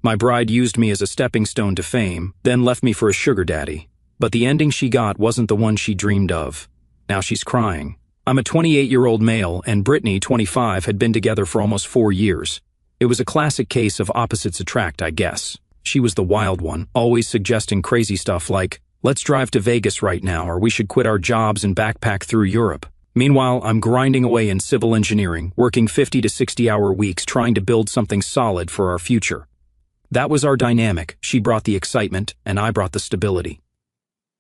My bride used me as a stepping stone to fame, then left me for a sugar daddy. But the ending she got wasn't the one she dreamed of. Now she's crying. I'm a 28-year-old male, and Brittany, 25, had been together for almost 4 years. It was a classic case of opposites attract, I guess. She was the wild one, always suggesting crazy stuff like, let's drive to Vegas right now, or we should quit our jobs and backpack through Europe. Meanwhile, I'm grinding away in civil engineering, working 50 to 60-hour weeks trying to build something solid for our future. That was our dynamic. She brought the excitement, and I brought the stability.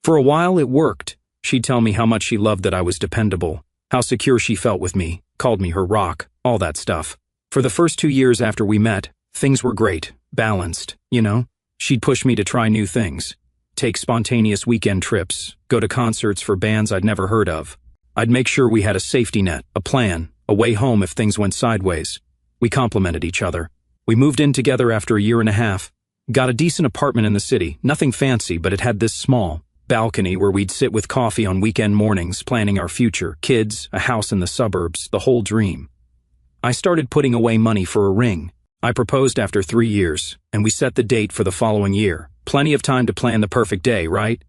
For a while, it worked. She'd tell me how much she loved that I was dependable, how secure she felt with me, called me her rock, all that stuff. For the first 2 years after we met, things were great, balanced, you know? She'd push me to try new things, take spontaneous weekend trips, go to concerts for bands I'd never heard of. I'd make sure we had a safety net, a plan, a way home if things went sideways. We complemented each other. We moved in together after a year and a half, got a decent apartment in the city, nothing fancy, but it had this small balcony where we'd sit with coffee on weekend mornings, planning our future, kids, a house in the suburbs, the whole dream. I started putting away money for a ring. I proposed after 3 years, and we set the date for the following year. Plenty of time to plan the perfect day, right?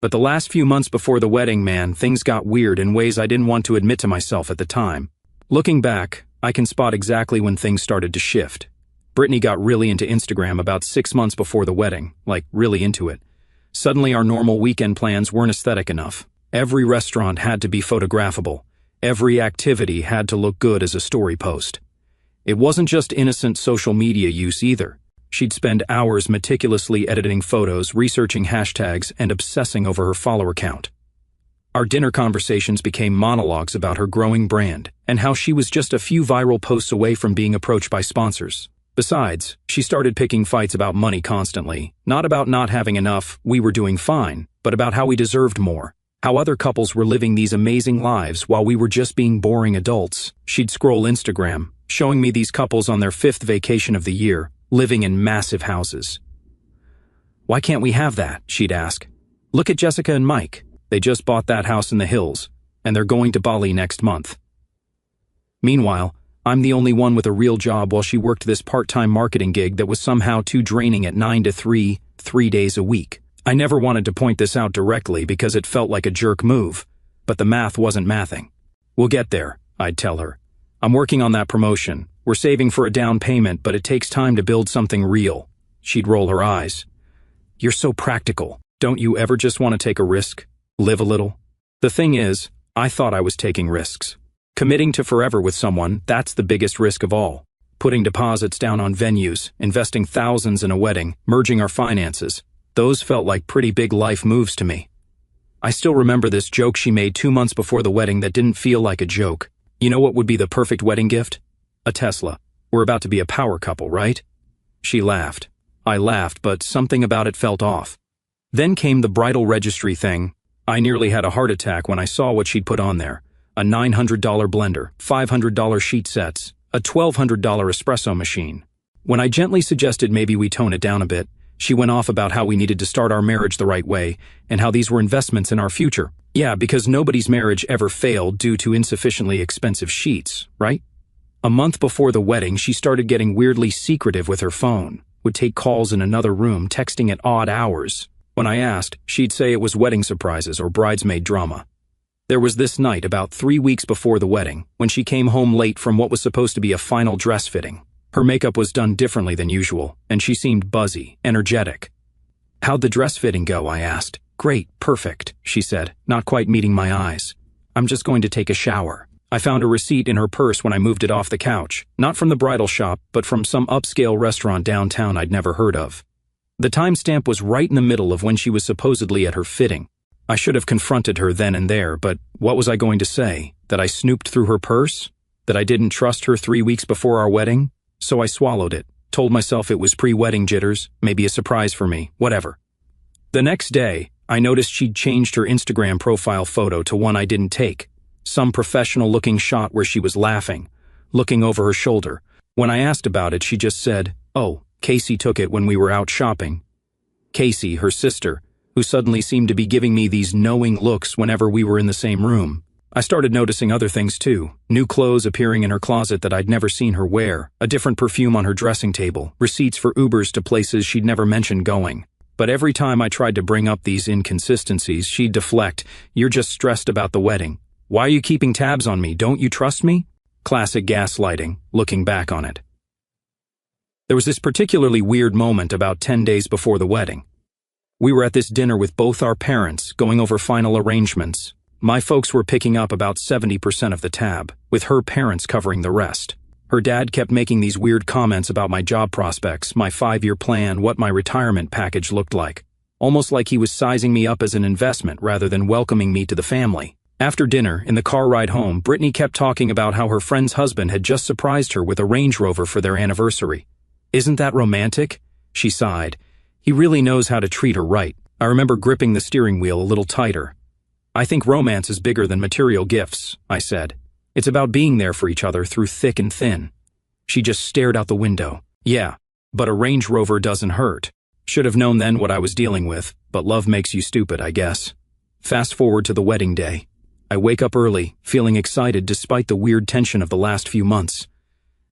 But the last few months before the wedding, man, things got weird in ways I didn't want to admit to myself at the time. Looking back, I can spot exactly when things started to shift. Brittany got really into Instagram about 6 months before the wedding, like really into it. Suddenly our normal weekend plans weren't aesthetic enough. Every restaurant had to be photographable. Every activity had to look good as a story post. It wasn't just innocent social media use either. She'd spend hours meticulously editing photos, researching hashtags, and obsessing over her follower count. Our dinner conversations became monologues about her growing brand and how she was just a few viral posts away from being approached by sponsors. Besides, she started picking fights about money constantly, not about not having enough, we were doing fine, but about how we deserved more, how other couples were living these amazing lives while we were just being boring adults. She'd scroll Instagram, showing me these couples on their 5th vacation of the year, living in massive houses. Why can't we have that? She'd ask. Look at Jessica and Mike. They just bought that house in the hills, and they're going to Bali next month. Meanwhile, I'm the only one with a real job while she worked this part-time marketing gig that was somehow too draining at 9 to 3, 3 days a week. I never wanted to point this out directly because it felt like a jerk move, but the math wasn't mathing. We'll get there, I'd tell her. I'm working on that promotion. We're saving for a down payment, but it takes time to build something real. She'd roll her eyes. You're so practical. Don't you ever just want to take a risk? Live a little? The thing is, I thought I was taking risks. Committing to forever with someone, that's the biggest risk of all. Putting deposits down on venues, investing thousands in a wedding, merging our finances. Those felt like pretty big life moves to me. I still remember this joke she made 2 months before the wedding that didn't feel like a joke. You know what would be the perfect wedding gift? A Tesla. We're about to be a power couple, right? She laughed. I laughed, but something about it felt off. Then came the bridal registry thing. I nearly had a heart attack when I saw what she'd put on there. A $900 blender, $500 sheet sets, a $1,200 espresso machine. When I gently suggested maybe we tone it down a bit, she went off about how we needed to start our marriage the right way and how these were investments in our future. Yeah, because nobody's marriage ever failed due to insufficiently expensive sheets, right? A month before the wedding, she started getting weirdly secretive with her phone, would take calls in another room, texting at odd hours. When I asked, she'd say it was wedding surprises or bridesmaid drama. There was this night about 3 weeks before the wedding, when she came home late from what was supposed to be a final dress fitting. Her makeup was done differently than usual, and she seemed buzzy, energetic. How'd the dress fitting go? I asked. Great, perfect, she said, not quite meeting my eyes. I'm just going to take a shower. I found a receipt in her purse when I moved it off the couch, not from the bridal shop, but from some upscale restaurant downtown I'd never heard of. The timestamp was right in the middle of when she was supposedly at her fitting. I should have confronted her then and there, but what was I going to say? That I snooped through her purse? That I didn't trust her 3 weeks before our wedding? So I swallowed it, told myself it was pre-wedding jitters, maybe a surprise for me, whatever. The next day, I noticed she'd changed her Instagram profile photo to one I didn't take. Some professional-looking shot where she was laughing, looking over her shoulder. When I asked about it, she just said, "Oh, Casey took it when we were out shopping." Casey, her sister, who suddenly seemed to be giving me these knowing looks whenever we were in the same room. I started noticing other things too. New clothes appearing in her closet that I'd never seen her wear, a different perfume on her dressing table, receipts for Ubers to places she'd never mentioned going. But every time I tried to bring up these inconsistencies, she'd deflect. "You're just stressed about the wedding. Why are you keeping tabs on me? Don't you trust me?" Classic gaslighting, looking back on it. There was this particularly weird moment about 10 days before the wedding. We were at this dinner with both our parents, going over final arrangements. My folks were picking up about 70% of the tab, with her parents covering the rest. Her dad kept making these weird comments about my job prospects, my 5-year plan, what my retirement package looked like. Almost like he was sizing me up as an investment rather than welcoming me to the family. After dinner, in the car ride home, Brittany kept talking about how her friend's husband had just surprised her with a Range Rover for their anniversary. "Isn't that romantic?" She sighed. "He really knows how to treat her right." I remember gripping the steering wheel a little tighter. "I think romance is bigger than material gifts," I said. "It's about being there for each other through thick and thin." She just stared out the window. "Yeah, but a Range Rover doesn't hurt." Should have known then what I was dealing with, but love makes you stupid, I guess. Fast forward to the wedding day. I wake up early, feeling excited despite the weird tension of the last few months.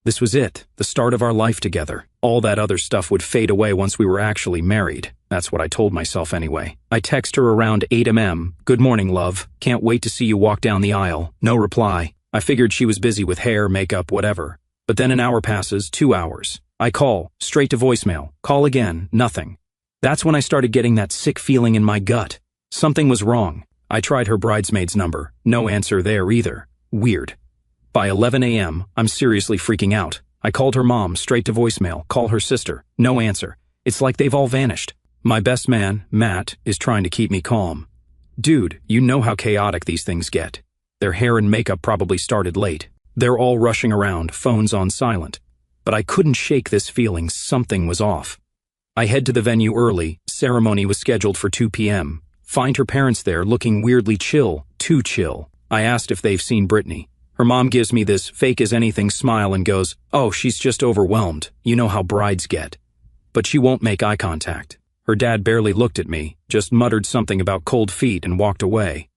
This was it, the start of our life together. All that other stuff would fade away once we were actually married. That's what I told myself anyway. I text her around 8 a.m. "Good morning, love. Can't wait to see you walk down the aisle." No reply. I figured she was busy with hair, makeup, whatever. But then an hour passes, 2 hours. I call, straight to voicemail. Call again, nothing. That's when I started getting that sick feeling in my gut. Something was wrong. I tried her bridesmaid's number. No answer there either. Weird. By 11 a.m., I'm seriously freaking out. I called her mom, straight to voicemail. Call her sister. No answer. It's like they've all vanished. My best man, Matt, is trying to keep me calm. "Dude, you know how chaotic these things get. Their hair and makeup probably started late. They're all rushing around, phones on silent." But I couldn't shake this feeling something was off. I head to the venue early. Ceremony was scheduled for 2 p.m. Find her parents there looking weirdly chill, too chill. I asked if they've seen Brittany. Her mom gives me this fake-as-anything smile and goes, "Oh, she's just overwhelmed. You know how brides get." But she won't make eye contact. Her dad barely looked at me, just muttered something about cold feet and walked away.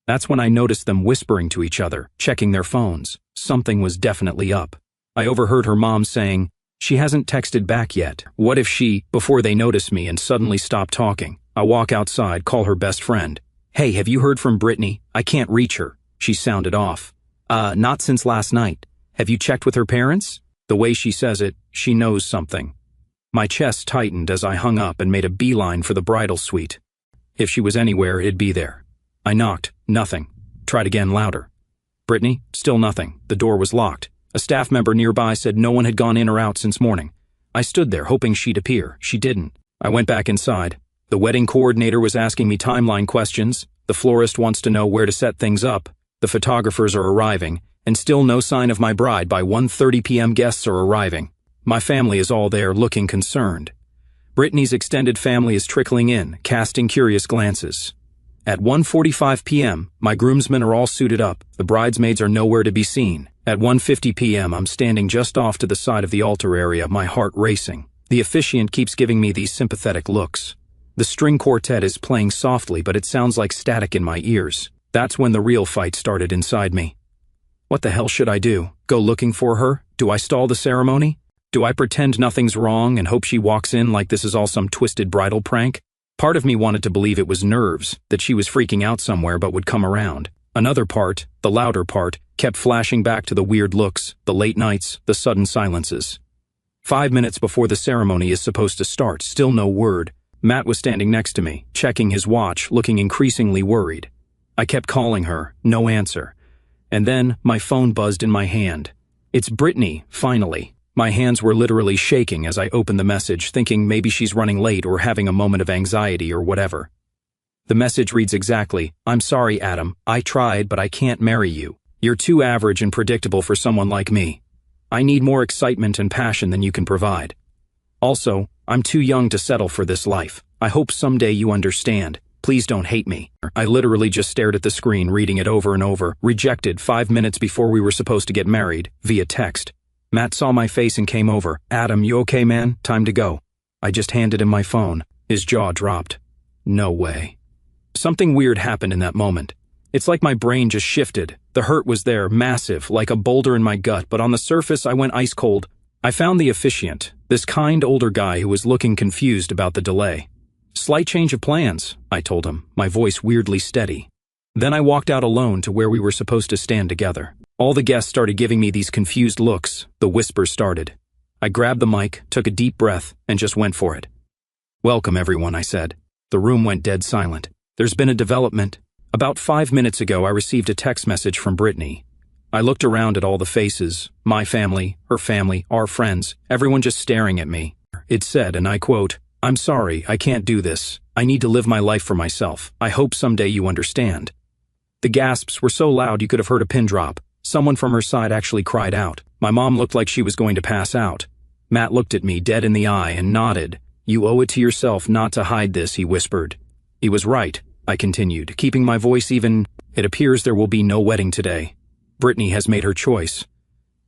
That's when I noticed them whispering to each other, checking their phones. Something was definitely up. I overheard her mom saying, "She hasn't texted back yet. What if she," before they notice me and suddenly stop talking. I walk outside, call her best friend. "Hey, have you heard from Brittany? I can't reach her." She sounded off. Not since last night. Have you checked with her parents?" The way she says it, she knows something. My chest tightened as I hung up and made a beeline for the bridal suite. If she was anywhere, it'd be there. I knocked. Nothing. Tried again louder. "Brittany?" Still nothing. The door was locked. A staff member nearby said no one had gone in or out since morning. I stood there hoping she'd appear. She didn't. I went back inside. The wedding coordinator was asking me timeline questions. The florist wants to know where to set things up. The photographers are arriving, and still no sign of my bride. By 1:30 p.m. guests are arriving. My family is all there looking concerned. Brittany's extended family is trickling in, casting curious glances. At 1:45 p.m., my groomsmen are all suited up. The bridesmaids are nowhere to be seen. At 1:50 p.m., I'm standing just off to the side of the altar area, my heart racing. The officiant keeps giving me these sympathetic looks. The string quartet is playing softly, but it sounds like static in my ears. That's when the real fight started inside me. What the hell should I do? Go looking for her? Do I stall the ceremony? Do I pretend nothing's wrong and hope she walks in like this is all some twisted bridal prank? Part of me wanted to believe it was nerves, that she was freaking out somewhere but would come around. Another part, the louder part, kept flashing back to the weird looks, the late nights, the sudden silences. 5 minutes before the ceremony is supposed to start, still no word. Matt was standing next to me, checking his watch, looking increasingly worried. I kept calling her, no answer. And then my phone buzzed in my hand. It's Brittany, finally. My hands were literally shaking as I opened the message, thinking maybe she's running late or having a moment of anxiety or whatever. The message reads exactly, "I'm sorry, Adam. I tried, but I can't marry you. You're too average and predictable for someone like me. I need more excitement and passion than you can provide. Also, I'm too young to settle for this life. I hope someday you understand. Please don't hate me." I literally just stared at the screen, reading it over and over. Rejected 5 minutes before we were supposed to get married, via text. Matt saw my face and came over. "Adam, you okay, man? Time to go." I just handed him my phone. His jaw dropped. No way. Something weird happened in that moment. It's like my brain just shifted. The hurt was there, massive, like a boulder in my gut, but on the surface I went ice cold. I found the officiant, this kind older guy who was looking confused about the delay. "Slight change of plans," I told him, my voice weirdly steady. Then I walked out alone to where we were supposed to stand together. All the guests started giving me these confused looks. The whispers started. I grabbed the mic, took a deep breath, and just went for it. "Welcome, everyone," I said. The room went dead silent. "There's been a development. About 5 minutes ago, I received a text message from Brittany. I looked around at all the faces, my family, her family, our friends, everyone just staring at me. It said, and I quote, 'I'm sorry, I can't do this. I need to live my life for myself. I hope someday you understand.' The gasps were so loud you could have heard a pin drop. Someone from her side actually cried out. My mom looked like she was going to pass out. Matt looked at me dead in the eye and nodded. 'You owe it to yourself not to hide this,' he whispered. He was right, I continued, keeping my voice even. It appears there will be no wedding today. Brittany has made her choice.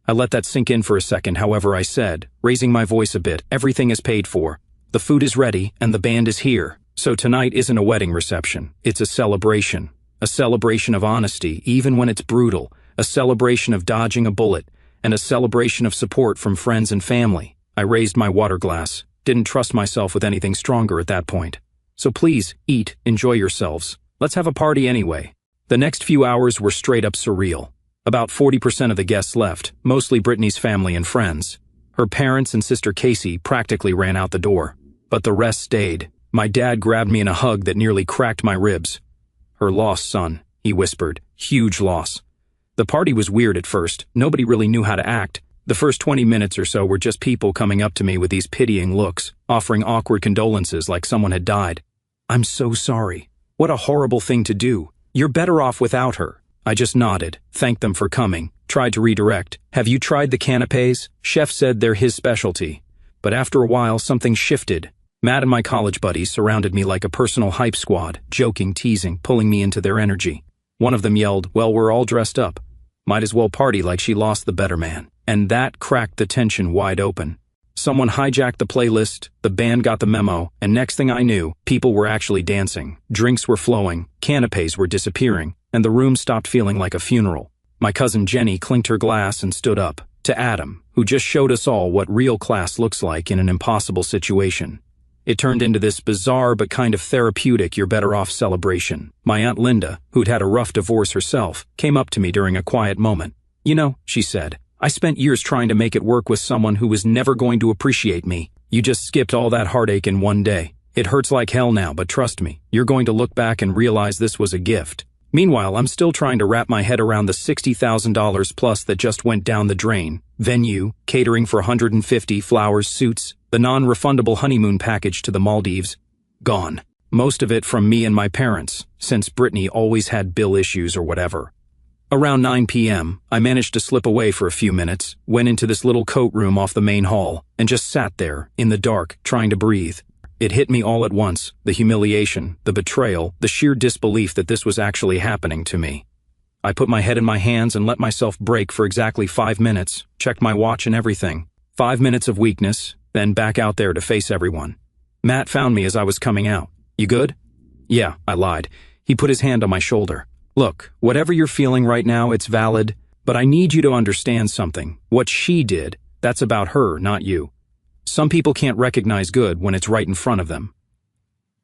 I let that sink in for a second, however I said, raising my voice a bit, everything is paid for. The food is ready and the band is here. So tonight isn't a wedding reception, it's a celebration. A celebration of honesty, even when it's brutal, a celebration of dodging a bullet, and a celebration of support from friends and family. I raised my water glass, didn't trust myself with anything stronger at that point. So please, eat, enjoy yourselves. Let's have a party anyway. The next few hours were straight up surreal. About 40% of the guests left, mostly Brittany's family and friends. Her parents and sister Casey practically ran out the door. But the rest stayed. My dad grabbed me in a hug that nearly cracked my ribs. "Her loss, son," he whispered. "Huge loss." The party was weird at first. Nobody really knew how to act. The first 20 minutes or so were just people coming up to me with these pitying looks, offering awkward condolences like someone had died. "I'm so sorry. What a horrible thing to do. You're better off without her." I just nodded, thanked them for coming, tried to redirect. "Have you tried the canapes? Chef said they're his specialty." But after a while, something shifted. Matt and my college buddies surrounded me like a personal hype squad, joking, teasing, pulling me into their energy. One of them yelled, "Well, we're all dressed up. Might as well party like she lost the better man." And that cracked the tension wide open. Someone hijacked the playlist, the band got the memo, and next thing I knew, people were actually dancing, drinks were flowing, canapes were disappearing, and the room stopped feeling like a funeral. My cousin Jenny clinked her glass and stood up, to Adam, who just showed us all what real class looks like in an impossible situation. It turned into this bizarre but kind of therapeutic you're better off celebration. My Aunt Linda, who'd had a rough divorce herself, came up to me during a quiet moment. "You know," she said, "I spent years trying to make it work with someone who was never going to appreciate me. You just skipped all that heartache in one day. It hurts like hell now, but trust me, you're going to look back and realize this was a gift." Meanwhile, I'm still trying to wrap my head around the $60,000 plus that just went down the drain. Venue, catering for 150, flowers, suits, the non-refundable honeymoon package to the Maldives. Gone. Most of it from me and my parents, since Brittany always had bill issues or whatever. Around 9 p.m., I managed to slip away for a few minutes, went into this little coat room off the main hall, and just sat there, in the dark, trying to breathe. It hit me all at once, the humiliation, the betrayal, the sheer disbelief that this was actually happening to me. I put my head in my hands and let myself break for exactly 5 minutes, checked my watch and everything. 5 minutes of weakness, then back out there to face everyone. Matt found me as I was coming out. "You good?" "Yeah," I lied. He put his hand on my shoulder. "Look, whatever you're feeling right now, it's valid, but I need you to understand something. What she did, that's about her, not you. Some people can't recognize good when it's right in front of them."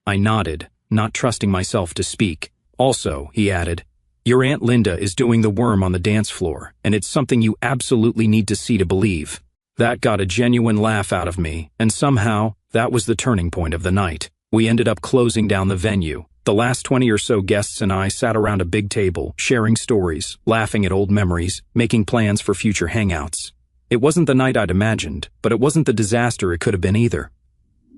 I nodded, not trusting myself to speak. "Also," he added, "your Aunt Linda is doing the worm on the dance floor, and it's something you absolutely need to see to believe." That got a genuine laugh out of me, and somehow, that was the turning point of the night. We ended up closing down the venue. The last 20 or so guests and I sat around a big table, sharing stories, laughing at old memories, making plans for future hangouts. It wasn't the night I'd imagined, but it wasn't the disaster it could have been either.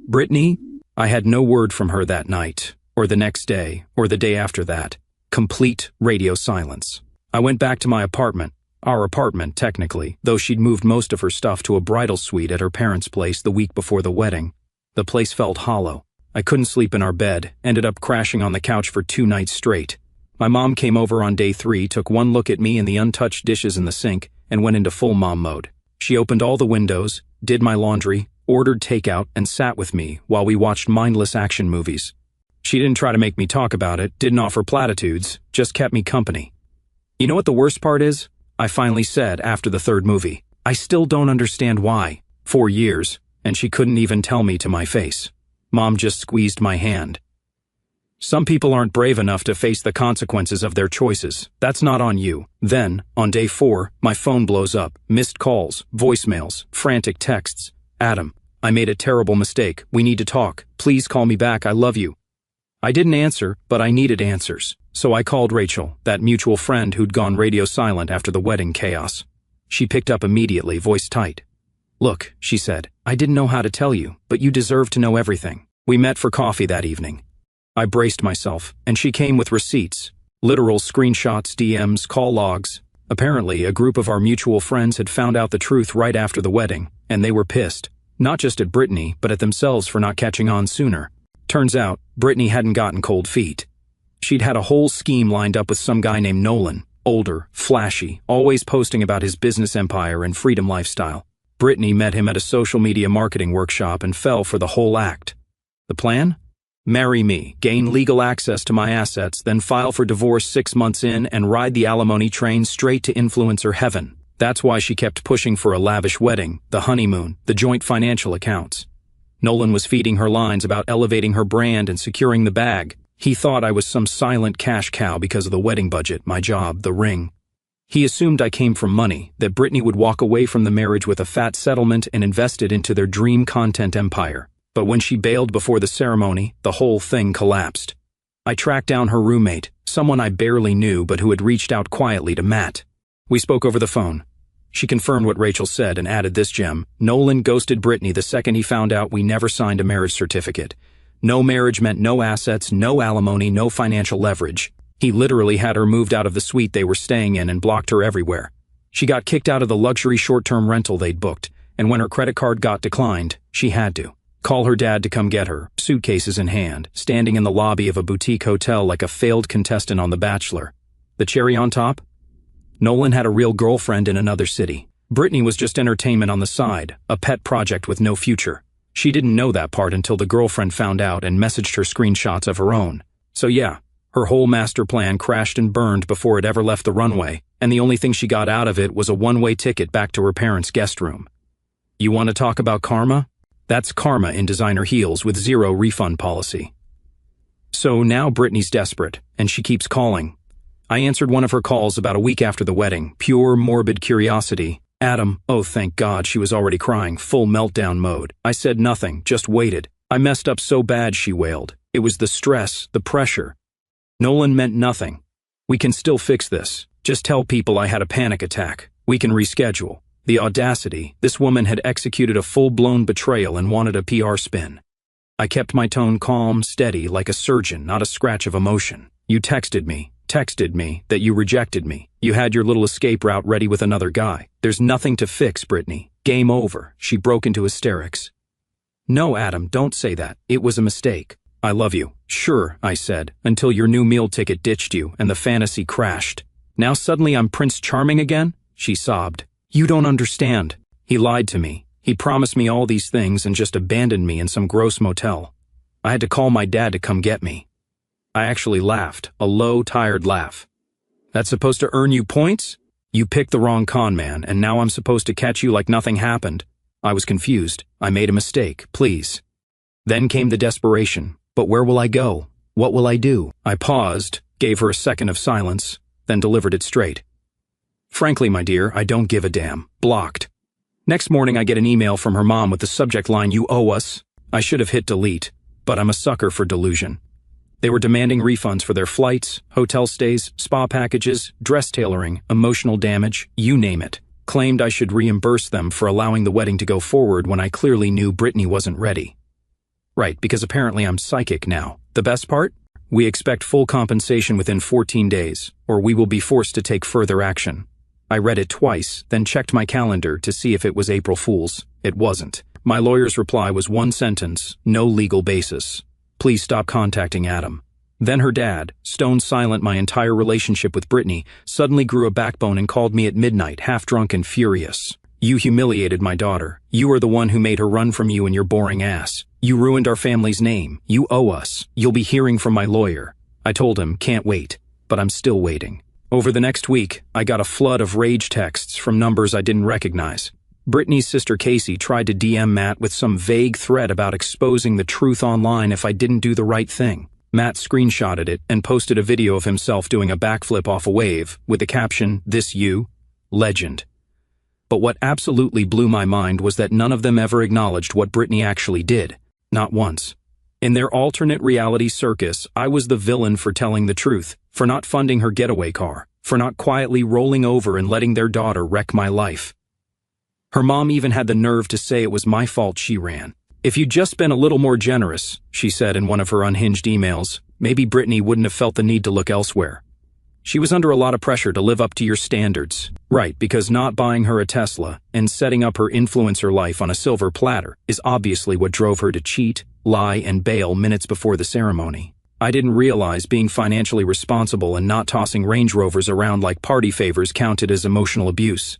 Brittany? I had no word from her that night, or the next day, or the day after that. Complete radio silence. I went back to my apartment. Our apartment, technically, though she'd moved most of her stuff to a bridal suite at her parents' place the week before the wedding. The place felt hollow. I couldn't sleep in our bed, ended up crashing on the couch for 2 nights straight. My mom came over on day 3, took one look at me and the untouched dishes in the sink, and went into full mom mode. She opened all the windows, did my laundry, ordered takeout, and sat with me while we watched mindless action movies. She didn't try to make me talk about it, didn't offer platitudes, just kept me company. You know what the worst part is? I finally said after the third movie. I still don't understand why. 4 years, and she couldn't even tell me to my face. Mom just squeezed my hand. Some people aren't brave enough to face the consequences of their choices. That's not on you. Then, on day 4, my phone blows up. Missed calls, voicemails, frantic texts. Adam, I made a terrible mistake. We need to talk. Please call me back. I love you. I didn't answer, but I needed answers. So I called Rachel, that mutual friend who'd gone radio silent after the wedding chaos. She picked up immediately, voice tight. Look, she said, I didn't know how to tell you, but you deserve to know everything. We met for coffee that evening. I braced myself, and she came with receipts, literal screenshots, DMs, call logs. Apparently, a group of our mutual friends had found out the truth right after the wedding, and they were pissed. Not just at Brittany, but at themselves for not catching on sooner. Turns out, Brittany hadn't gotten cold feet. She'd had a whole scheme lined up with some guy named Nolan, older, flashy, always posting about his business empire and freedom lifestyle. Brittany met him at a social media marketing workshop and fell for the whole act. The plan? Marry me, gain legal access to my assets, then file for divorce 6 months in and ride the alimony train straight to influencer heaven. That's why she kept pushing for a lavish wedding, the honeymoon, the joint financial accounts. Nolan was feeding her lines about elevating her brand and securing the bag. He thought I was some silent cash cow because of the wedding budget, my job, the ring. He assumed I came from money, that Brittany would walk away from the marriage with a fat settlement and invest it into their dream content empire. But when she bailed before the ceremony, the whole thing collapsed. I tracked down her roommate, someone I barely knew but who had reached out quietly to Matt. We spoke over the phone. She confirmed what Rachel said and added this gem. Nolan ghosted Brittany the second he found out we never signed a marriage certificate. No marriage meant no assets, no alimony, no financial leverage. He literally had her moved out of the suite they were staying in and blocked her everywhere. She got kicked out of the luxury short-term rental they'd booked, and when her credit card got declined, she had to call her dad to come get her, suitcases in hand, standing in the lobby of a boutique hotel like a failed contestant on The Bachelor. The cherry on top? Nolan had a real girlfriend in another city. Brittany was just entertainment on the side, a pet project with no future. She didn't know that part until the girlfriend found out and messaged her screenshots of her own. So yeah, her whole master plan crashed and burned before it ever left the runway, and the only thing she got out of it was a one-way ticket back to her parents' guest room. You want to talk about karma? That's karma in designer heels with zero refund policy. So now Brittany's desperate, and she keeps calling. I answered one of her calls about a week after the wedding, pure morbid curiosity. Adam, oh thank God, she was already crying, full meltdown mode. I said nothing, just waited. I messed up so bad, she wailed. It was the stress, the pressure. Nolan meant nothing. We can still fix this. Just tell people I had a panic attack. We can reschedule. The audacity, this woman had executed a full-blown betrayal and wanted a PR spin. I kept my tone calm, steady, like a surgeon, not a scratch of emotion. You texted me that you rejected me. You had your little escape route ready with another guy. There's nothing to fix, Brittany. Game over. She broke into hysterics. No, Adam, don't say that. It was a mistake. I love you. Sure, I said, until your new meal ticket ditched you and the fantasy crashed. Now suddenly I'm Prince Charming again? She sobbed. You don't understand. He lied to me. He promised me all these things and just abandoned me in some gross motel. I had to call my dad to come get me. I actually laughed, a low, tired laugh. That's supposed to earn you points? You picked the wrong con man, and now I'm supposed to catch you like nothing happened. I was confused. I made a mistake, please. Then came the desperation. But where will I go? What will I do? I paused, gave her a second of silence, then delivered it straight. Frankly, my dear, I don't give a damn. Blocked. Next morning, I get an email from her mom with the subject line, "You owe us." I should have hit delete, but I'm a sucker for delusion. They were demanding refunds for their flights, hotel stays, spa packages, dress tailoring, emotional damage, you name it. Claimed I should reimburse them for allowing the wedding to go forward when I clearly knew Brittany wasn't ready. Right, because apparently I'm psychic now. The best part? We expect full compensation within 14 days, or we will be forced to take further action. I read it twice, then checked my calendar to see if it was April Fool's. It wasn't. My lawyer's reply was one sentence, no legal basis. Please stop contacting Adam. Then her dad, stone silent my entire relationship with Brittany, suddenly grew a backbone and called me at midnight, half drunk and furious. You humiliated my daughter. You are the one who made her run from you and your boring ass. You ruined our family's name. You owe us. You'll be hearing from my lawyer." I told him, "Can't wait." But I'm still waiting. Over the next week, I got a flood of rage texts from numbers I didn't recognize. Brittany's sister Casey tried to DM Matt with some vague threat about exposing the truth online if I didn't do the right thing. Matt screenshotted it and posted a video of himself doing a backflip off a wave with the caption, "This you? Legend." But what absolutely blew my mind was that none of them ever acknowledged what Brittany actually did. Not once. In their alternate reality circus, I was the villain for telling the truth, for not funding her getaway car, for not quietly rolling over and letting their daughter wreck my life. Her mom even had the nerve to say it was my fault she ran. "If you'd just been a little more generous," she said in one of her unhinged emails, "maybe Brittany wouldn't have felt the need to look elsewhere." She was under a lot of pressure to live up to your standards. Right, because not buying her a Tesla and setting up her influencer life on a silver platter is obviously what drove her to cheat, lie, and bail minutes before the ceremony. I didn't realize being financially responsible and not tossing Range Rovers around like party favors counted as emotional abuse.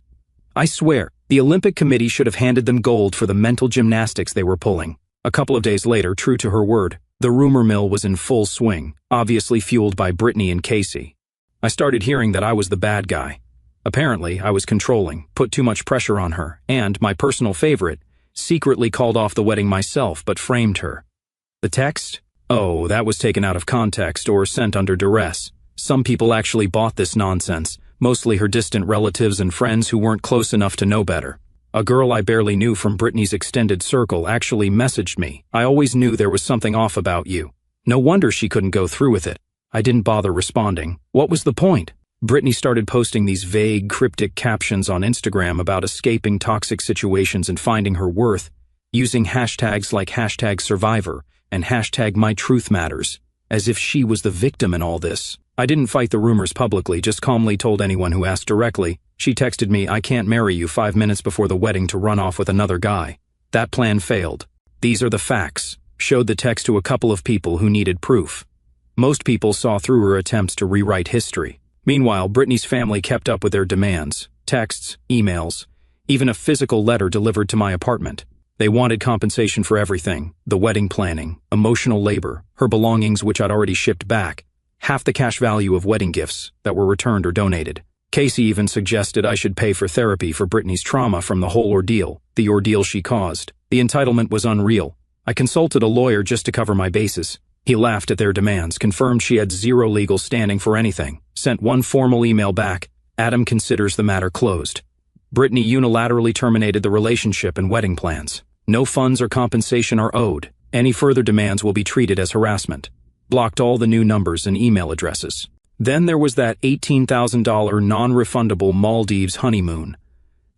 I swear, the Olympic Committee should have handed them gold for the mental gymnastics they were pulling. A couple of days later, true to her word, the rumor mill was in full swing, obviously fueled by Brittany and Casey. I started hearing that I was the bad guy. Apparently, I was controlling, put too much pressure on her, and, my personal favorite, secretly called off the wedding myself but framed her. The text? Oh, that was taken out of context or sent under duress. Some people actually bought this nonsense, mostly her distant relatives and friends who weren't close enough to know better. A girl I barely knew from Brittany's extended circle actually messaged me, "I always knew there was something off about you." No wonder she couldn't go through with it. I didn't bother responding. What was the point? Brittany started posting these vague, cryptic captions on Instagram about escaping toxic situations and finding her worth, using hashtags like #survivor and #mytruthmatters, as if she was the victim in all this. I didn't fight the rumors publicly, just calmly told anyone who asked directly. She texted me, "I can't marry you" 5 minutes before the wedding to run off with another guy. That plan failed. These are the facts. Showed the text to a couple of people who needed proof. Most people saw through her attempts to rewrite history. Meanwhile, Brittany's family kept up with their demands, texts, emails, even a physical letter delivered to my apartment. They wanted compensation for everything, the wedding planning, emotional labor, her belongings which I'd already shipped back, half the cash value of wedding gifts that were returned or donated. Casey even suggested I should pay for therapy for Brittany's trauma from the whole ordeal, the ordeal she caused. The entitlement was unreal. I consulted a lawyer just to cover my bases. He laughed at their demands, confirmed she had zero legal standing for anything, sent one formal email back, "Adam considers the matter closed." Brittany unilaterally terminated the relationship and wedding plans. No funds or compensation are owed. Any further demands will be treated as harassment. Blocked all the new numbers and email addresses. Then there was that $18,000 non-refundable Maldives honeymoon.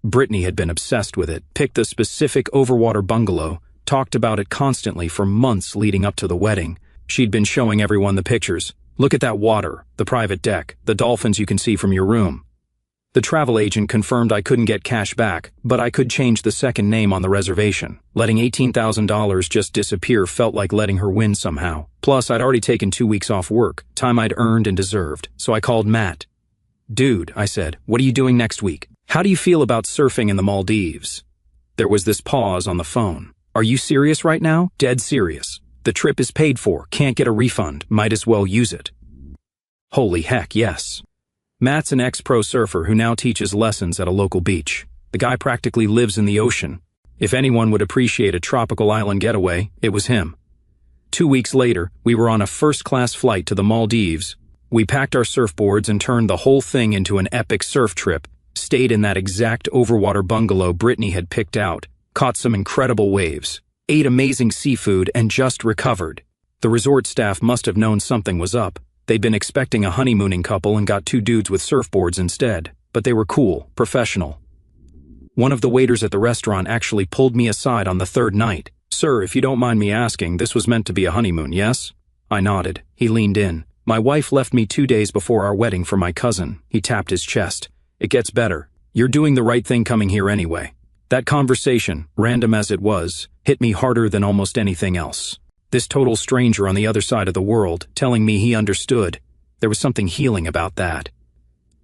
Brittany had been obsessed with it, picked the specific overwater bungalow, talked about it constantly for months leading up to the wedding. She'd been showing everyone the pictures. "Look at that water, the private deck, the dolphins you can see from your room." The travel agent confirmed I couldn't get cash back, but I could change the second name on the reservation. Letting $18,000 just disappear felt like letting her win somehow. Plus, I'd already taken 2 weeks off work, time I'd earned and deserved, so I called Matt. "Dude," I said, "what are you doing next week? How do you feel about surfing in the Maldives?" There was this pause on the phone. "Are you serious right now?" "Dead serious. The trip is paid for, can't get a refund, might as well use it." Holy heck, yes. Matt's an ex-pro surfer who now teaches lessons at a local beach. The guy practically lives in the ocean. If anyone would appreciate a tropical island getaway, it was him. 2 weeks later, we were on a first-class flight to the Maldives. We packed our surfboards and turned the whole thing into an epic surf trip, stayed in that exact overwater bungalow Brittany had picked out, caught some incredible waves, ate amazing seafood, and just recovered. The resort staff must have known something was up. They'd been expecting a honeymooning couple and got 2 dudes with surfboards instead, but they were cool, professional. One of the waiters at the restaurant actually pulled me aside on the 3rd night. "Sir, if you don't mind me asking, this was meant to be a honeymoon, yes?" I nodded. He leaned in. "My wife left me 2 days before our wedding for my cousin." He tapped his chest. "It gets better. You're doing the right thing coming here anyway." That conversation, random as it was, hit me harder than almost anything else. This total stranger on the other side of the world, telling me he understood. There was something healing about that.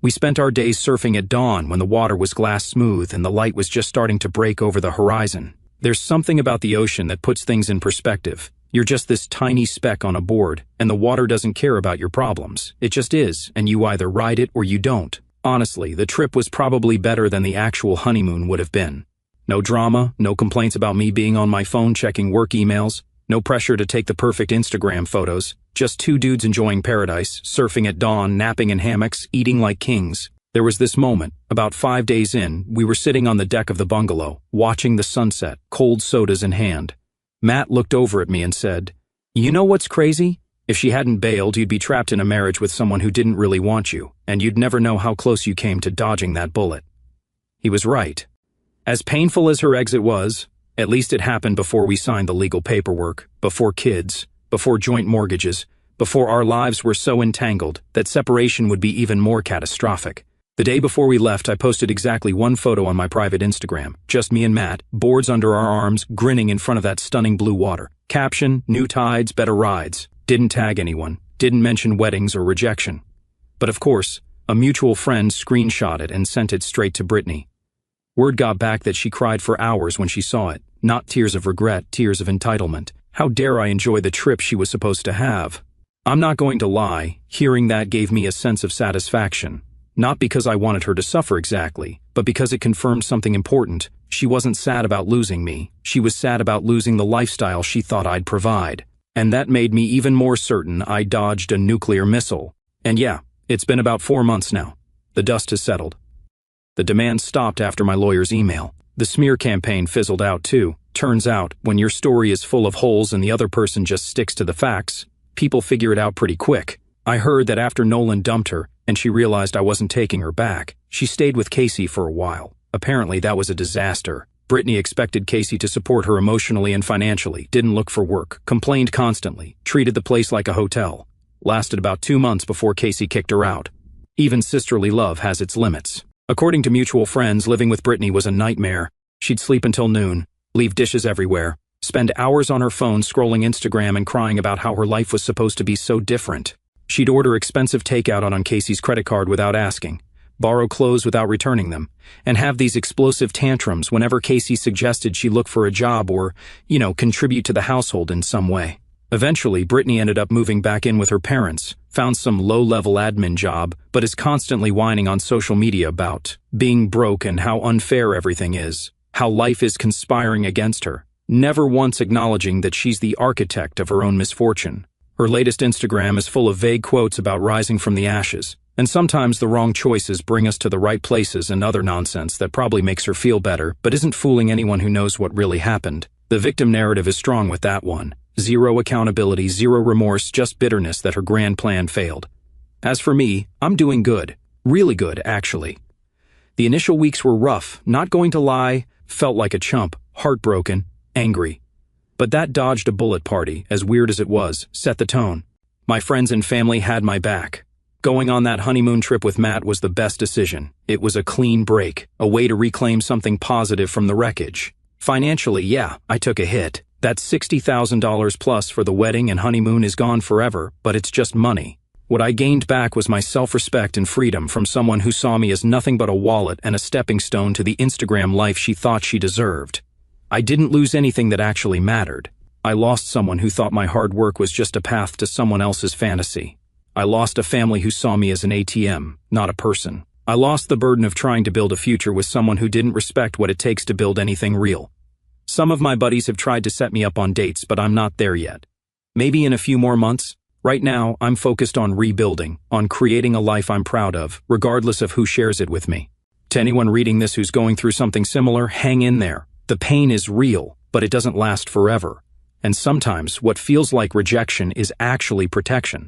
We spent our days surfing at dawn when the water was glass smooth and the light was just starting to break over the horizon. There's something about the ocean that puts things in perspective. You're just this tiny speck on a board, and the water doesn't care about your problems. It just is, and you either ride it or you don't. Honestly, the trip was probably better than the actual honeymoon would have been. No drama, no complaints about me being on my phone checking work emails, no pressure to take the perfect Instagram photos, just two dudes enjoying paradise, surfing at dawn, napping in hammocks, eating like kings. There was this moment, about 5 days in, we were sitting on the deck of the bungalow, watching the sunset, cold sodas in hand. Matt looked over at me and said, "You know what's crazy? If she hadn't bailed, you'd be trapped in a marriage with someone who didn't really want you, and you'd never know how close you came to dodging that bullet." He was right. As painful as her exit was, at least it happened before we signed the legal paperwork, before kids, before joint mortgages, before our lives were so entangled that separation would be even more catastrophic. The day before we left, I posted exactly one photo on my private Instagram, just me and Matt, boards under our arms, grinning in front of that stunning blue water. Caption, "New tides, better rides." Didn't tag anyone, didn't mention weddings or rejection. But of course, a mutual friend screenshot it and sent it straight to Brittany. Word got back that she cried for hours when she saw it, not tears of regret, tears of entitlement. How dare I enjoy the trip she was supposed to have? I'm not going to lie, hearing that gave me a sense of satisfaction. Not because I wanted her to suffer exactly, but because it confirmed something important. She wasn't sad about losing me. She was sad about losing the lifestyle she thought I'd provide. And that made me even more certain I dodged a nuclear missile. And yeah, it's been about 4 months now. The dust has settled. The demand stopped after my lawyer's email. The smear campaign fizzled out too. Turns out, when your story is full of holes and the other person just sticks to the facts, people figure it out pretty quick. I heard that after Nolan dumped her, and she realized I wasn't taking her back, she stayed with Casey for a while. Apparently that was a disaster. Brittany expected Casey to support her emotionally and financially, didn't look for work, complained constantly, treated the place like a hotel. Lasted about 2 months before Casey kicked her out. Even sisterly love has its limits. According to mutual friends, living with Brittany was a nightmare. She'd sleep until noon, leave dishes everywhere, spend hours on her phone scrolling Instagram and crying about how her life was supposed to be so different. She'd order expensive takeout on Casey's credit card without asking, borrow clothes without returning them, and have these explosive tantrums whenever Casey suggested she look for a job or, contribute to the household in some way. Eventually, Brittany ended up moving back in with her parents, found some low-level admin job, but is constantly whining on social media about being broke and how unfair everything is, how life is conspiring against her, never once acknowledging that she's the architect of her own misfortune. Her latest Instagram is full of vague quotes about rising from the ashes, and sometimes the wrong choices bring us to the right places and other nonsense that probably makes her feel better but isn't fooling anyone who knows what really happened. The victim narrative is strong with that one. Zero accountability, zero remorse, just bitterness that her grand plan failed. As for me, I'm doing good. Really good, actually. The initial weeks were rough, not going to lie, felt like a chump, heartbroken, angry. But that dodged a bullet party, as weird as it was, set the tone. My friends and family had my back. Going on that honeymoon trip with Matt was the best decision. It was a clean break, a way to reclaim something positive from the wreckage. Financially, yeah, I took a hit. That $60,000 plus for the wedding and honeymoon is gone forever, but it's just money. What I gained back was my self-respect and freedom from someone who saw me as nothing but a wallet and a stepping stone to the Instagram life she thought she deserved. I didn't lose anything that actually mattered. I lost someone who thought my hard work was just a path to someone else's fantasy. I lost a family who saw me as an ATM, not a person. I lost the burden of trying to build a future with someone who didn't respect what it takes to build anything real. Some of my buddies have tried to set me up on dates, but I'm not there yet. Maybe in a few more months. Right now, I'm focused on rebuilding, on creating a life I'm proud of, regardless of who shares it with me. To anyone reading this who's going through something similar, hang in there. The pain is real, but it doesn't last forever. And sometimes what feels like rejection is actually protection.